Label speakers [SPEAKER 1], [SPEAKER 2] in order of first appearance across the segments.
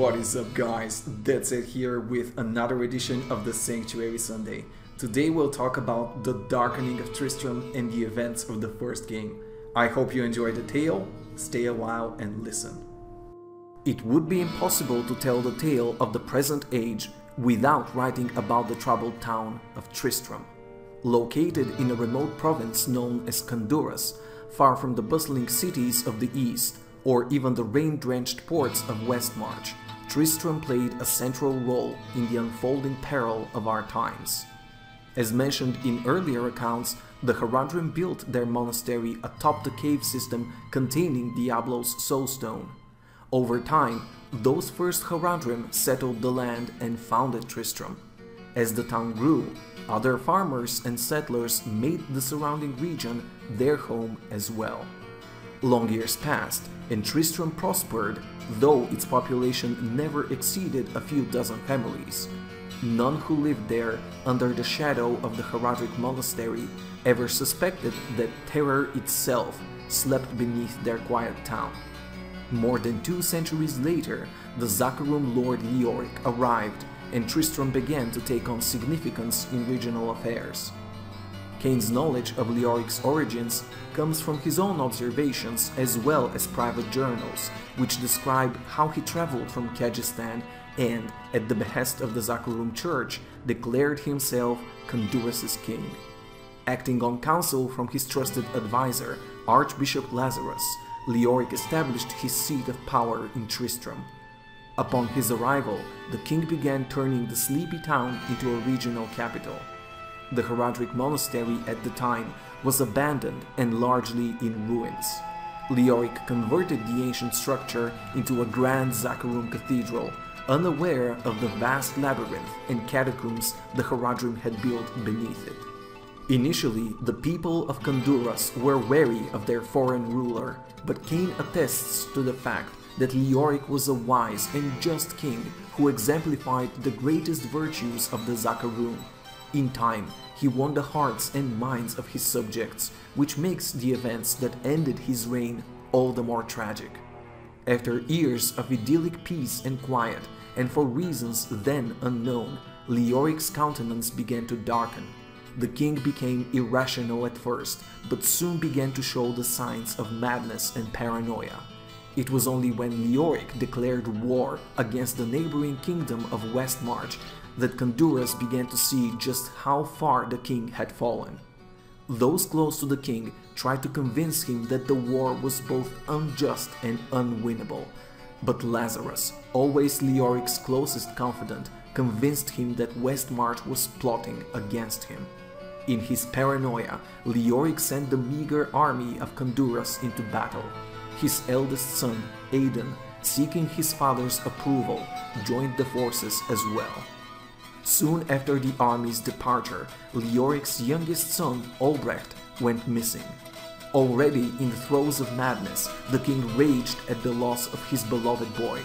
[SPEAKER 1] What is up, guys? That's it here with another edition of the Sanctuary Sunday. Today we'll talk about the Darkening of Tristram and the events of the first game. I hope you enjoy the tale, stay a while and listen. It would be impossible to tell the tale of the present age without writing about the troubled town of Tristram. Located in a remote province known as Honduras, far from the bustling cities of the east, or even the rain-drenched ports of Westmarch, Tristram played a central role in the unfolding peril of our times. As mentioned in earlier accounts, the Haradrim built their monastery atop the cave system containing Diablo's soulstone. Over time, those first Haradrim settled the land and founded Tristram. As the town grew, other farmers and settlers made the surrounding region their home as well. Long years passed, and Tristram prospered, though its population never exceeded a few dozen families. None who lived there, under the shadow of the Haradric monastery, ever suspected that terror itself slept beneath their quiet town. More than 2 centuries later, the Zakarum Lord Leoric arrived, and Tristram began to take on significance in regional affairs. Cain's knowledge of Leoric's origins comes from his own observations as well as private journals, which describe how he traveled from Kyrgyzstan and, at the behest of the Zakarum Church, declared himself Honduras' king. Acting on counsel from his trusted advisor, Archbishop Lazarus, Leoric established his seat of power in Tristram. Upon his arrival, the king began turning the sleepy town into a regional capital. The Haradric monastery at the time was abandoned and largely in ruins. Leoric converted the ancient structure into a grand Zakarum cathedral, unaware of the vast labyrinth and catacombs the Haradrim had built beneath it. Initially, the people of Honduras were wary of their foreign ruler, but Cain attests to the fact that Leoric was a wise and just king who exemplified the greatest virtues of the Zakarum. In time, he won the hearts and minds of his subjects, which makes the events that ended his reign all the more tragic. After years of idyllic peace and quiet, and for reasons then unknown, Leoric's countenance began to darken. The king became irrational at first, but soon began to show the signs of madness and paranoia. It was only when Leoric declared war against the neighboring kingdom of Westmarch that Honduras began to see just how far the king had fallen. Those close to the king tried to convince him that the war was both unjust and unwinnable, but Lazarus, always Leoric's closest confidant, convinced him that Westmarch was plotting against him. In his paranoia, Leoric sent the meager army of Honduras into battle. His eldest son, Aiden, seeking his father's approval, joined the forces as well. Soon after the army's departure, Leoric's youngest son, Albrecht, went missing. Already in the throes of madness, the king raged at the loss of his beloved boy.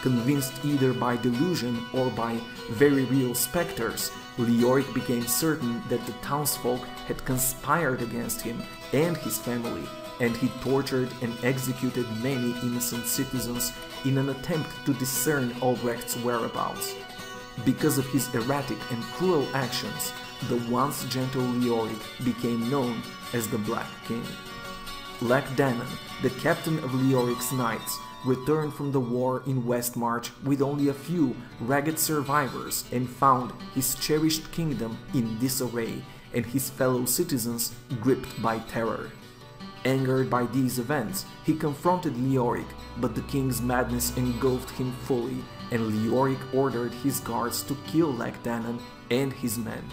[SPEAKER 1] Convinced either by delusion or by very real specters, Leoric became certain that the townsfolk had conspired against him and his family, and he tortured and executed many innocent citizens in an attempt to discern Albrecht's whereabouts. Because of his erratic and cruel actions, the once gentle Leoric became known as the Black King. Danon, the captain of Leoric's knights, returned from the war in Westmarch with only a few ragged survivors and found his cherished kingdom in disarray and his fellow citizens gripped by terror. Angered by these events, he confronted Leoric, but the king's madness engulfed him fully, and Leoric ordered his guards to kill Danon and his men.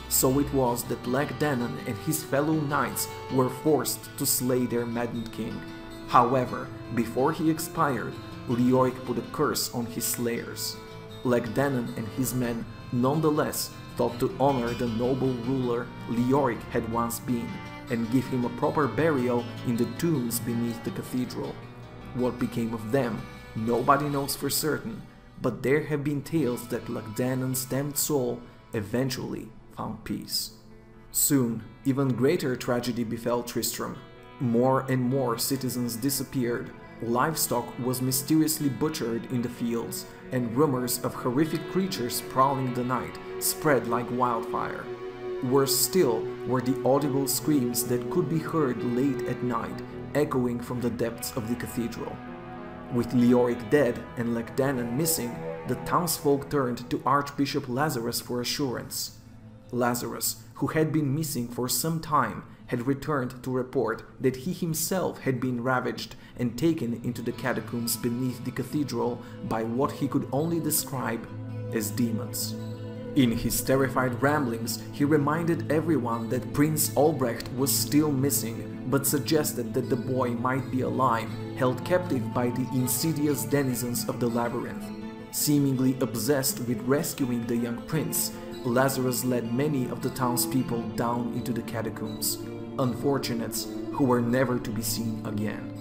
[SPEAKER 1] So it was that Danon and his fellow knights were forced to slay their maddened king. However, before he expired, Leoric put a curse on his slayers. Danon and his men nonetheless thought to honor the noble ruler Leoric had once been, and give him a proper burial in the tombs beneath the cathedral. What became of them, nobody knows for certain, but there have been tales that Danon's damned soul eventually found peace. Soon, even greater tragedy befell Tristram. More and more citizens disappeared, Livestock was mysteriously butchered in the fields, and rumors of horrific creatures prowling the night spread like wildfire. Worse still were the audible screams that could be heard late at night, echoing from the depths of the cathedral. With Leoric dead and Leoric missing, the townsfolk turned to Archbishop Lazarus for assurance. Lazarus, who had been missing for some time, had returned to report that he himself had been ravaged and taken into the catacombs beneath the cathedral by what he could only describe as demons. In his terrified ramblings, he reminded everyone that Prince Albrecht was still missing, but suggested that the boy might be alive, held captive by the insidious denizens of the labyrinth. Seemingly obsessed with rescuing the young prince, Lazarus led many of the townspeople down into the catacombs, unfortunates who were never to be seen again.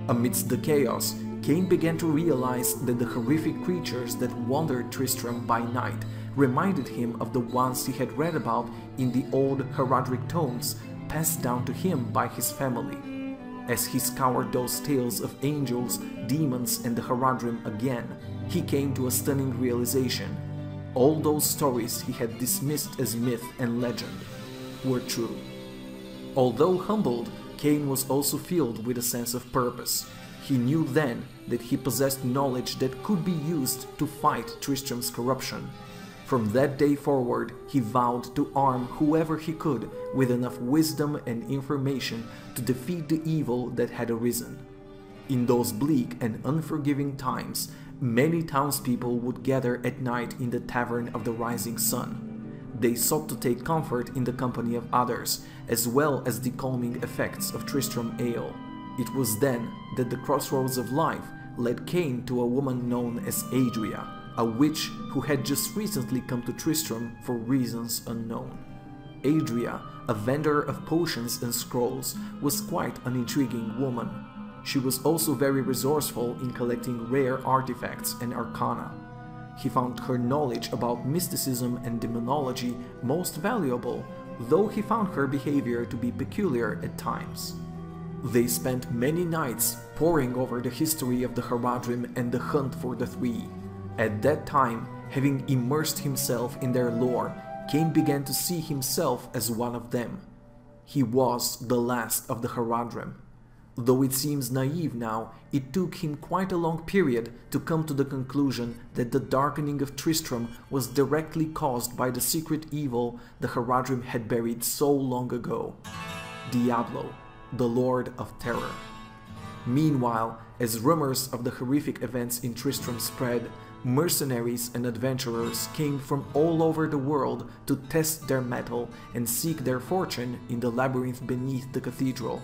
[SPEAKER 1] Amidst the chaos, Cain began to realize that the horrific creatures that wandered Tristram by night reminded him of the ones he had read about in the old heraldic tomes passed down to him by his family. As he scoured those tales of angels, demons, and the Heraldrim again, he came to a stunning realization. All those stories he had dismissed as myth and legend were true. Although humbled, Cain was also filled with a sense of purpose. He knew then that he possessed knowledge that could be used to fight Tristram's corruption. From that day forward, he vowed to arm whoever he could with enough wisdom and information to defeat the evil that had arisen. In those bleak and unforgiving times, many townspeople would gather at night in the Tavern of the Rising Sun. They sought to take comfort in the company of others, as well as the calming effects of Tristram ale. It was then that the crossroads of life led Cain to a woman known as Adria, a witch who had just recently come to Tristram for reasons unknown. Adria, a vendor of potions and scrolls, was quite an intriguing woman. She was also very resourceful in collecting rare artifacts and arcana. He found her knowledge about mysticism and demonology most valuable, though he found her behavior to be peculiar at times. They spent many nights poring over the history of the Heraldrim and the hunt for the Three. At that time, having immersed himself in their lore, Cain began to see himself as one of them. He was the last of the Heraldrim. Though it seems naive now, it took him quite a long period to come to the conclusion that the darkening of Tristram was directly caused by the secret evil the Heraldrim had buried so long ago. Diablo, the Lord of Terror. Meanwhile, as rumors of the horrific events in Tristram spread, mercenaries and adventurers came from all over the world to test their mettle and seek their fortune in the labyrinth beneath the cathedral.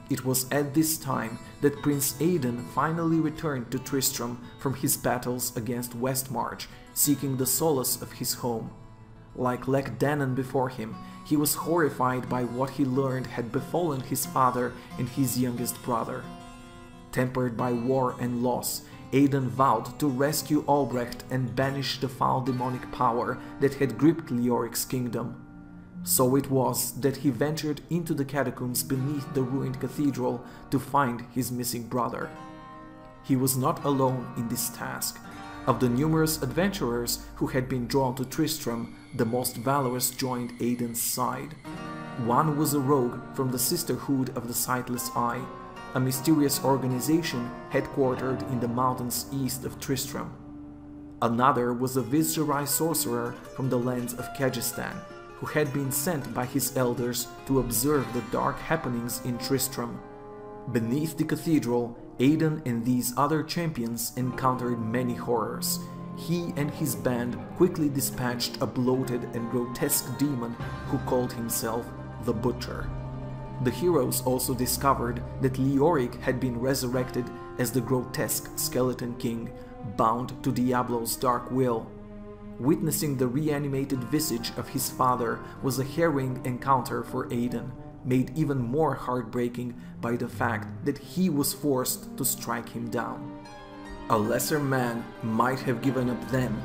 [SPEAKER 1] It was at this time that Prince Aiden finally returned to Tristram from his battles against Westmarch, seeking the solace of his home. Like Leoric before him, he was horrified by what he learned had befallen his father and his youngest brother. Tempered by war and loss, Aiden vowed to rescue Albrecht and banish the foul demonic power that had gripped Leoric's kingdom. So it was that he ventured into the catacombs beneath the ruined cathedral to find his missing brother. He was not alone in this task. Of the numerous adventurers who had been drawn to Tristram, the most valorous joined Aiden's side. One was a rogue from the Sisterhood of the Sightless Eye, a mysterious organization headquartered in the mountains east of Tristram. Another was a Vizirai sorcerer from the lands of Kyrgyzstan, who had been sent by his elders to observe the dark happenings in Tristram. Beneath the cathedral, Aiden and these other champions encountered many horrors. He and his band quickly dispatched a bloated and grotesque demon who called himself the Butcher. The heroes also discovered that Leoric had been resurrected as the grotesque Skeleton King, bound to Diablo's dark will. Witnessing the reanimated visage of his father was a harrowing encounter for Aiden, made even more heartbreaking by the fact that he was forced to strike him down. A lesser man might have given up then,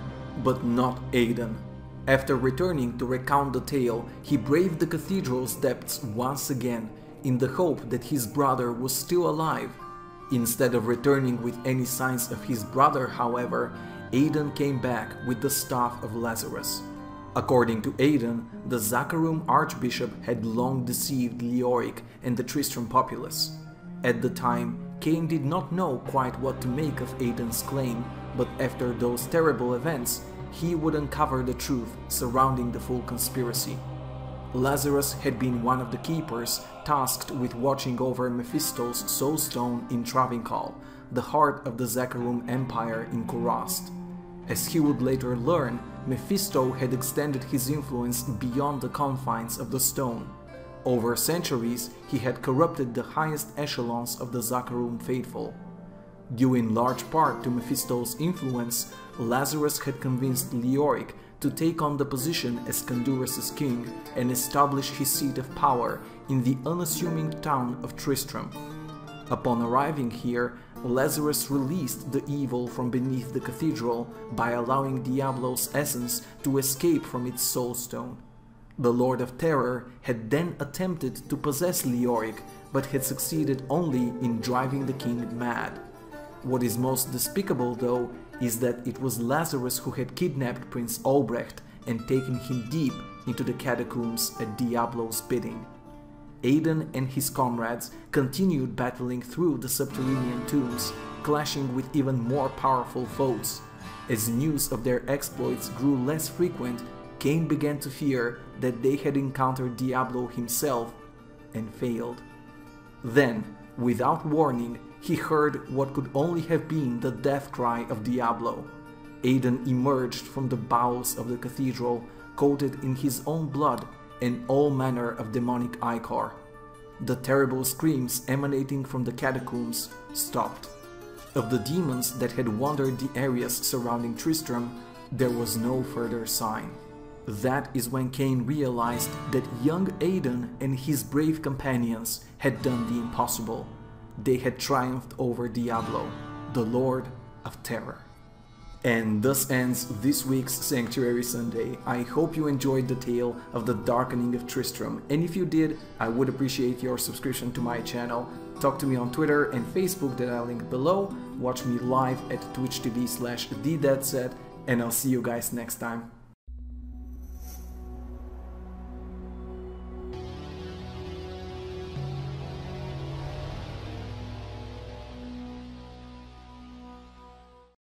[SPEAKER 1] but not Aiden. After returning to recount the tale, he braved the cathedral's depths once again, in the hope that his brother was still alive. Instead of returning with any signs of his brother, however, Aiden came back with the staff of Lazarus. According to Aiden, the Zakharum Archbishop had long deceived Leoric and the Tristram populace. At the time, Cain did not know quite what to make of Aiden's claim, but after those terrible events, he would uncover the truth surrounding the full conspiracy. Lazarus had been one of the keepers tasked with watching over Mephisto's soul stone in Travincal, the heart of the Zakharum Empire in Kurast. As he would later learn, Mephisto had extended his influence beyond the confines of the stone. Over centuries, he had corrupted the highest echelons of the Zakharum faithful. Due in large part to Mephisto's influence, Lazarus had convinced Leoric to take on the position as Kanduras's king and establish his seat of power in the unassuming town of Tristram. Upon arriving here, Lazarus released the evil from beneath the cathedral by allowing Diablo's essence to escape from its soul stone. The Lord of Terror had then attempted to possess Leoric, but had succeeded only in driving the king mad. What is most despicable, though, is that it was Lazarus who had kidnapped Prince Albrecht and taken him deep into the catacombs at Diablo's bidding. Aiden and his comrades continued battling through the subterranean tombs, clashing with even more powerful foes. As news of their exploits grew less frequent, Cain began to fear that they had encountered Diablo himself and failed. Then, without warning, he heard what could only have been the death cry of Diablo. Aiden emerged from the bowels of the cathedral, coated in his own blood and all manner of demonic ichor. The terrible screams emanating from the catacombs stopped. Of the demons that had wandered the areas surrounding Tristram, there was no further sign. That is when Cain realized that young Aiden and his brave companions had done the impossible. They had triumphed over Diablo, the Lord of Terror. And thus ends this week's Sanctuary Sunday. I hope you enjoyed the tale of the Darkening of Tristram, and if you did, I would appreciate your subscription to my channel. Talk to me on Twitter and Facebook that I link below, watch me live at twitch.tv/thedeadset, and I'll see you guys next time.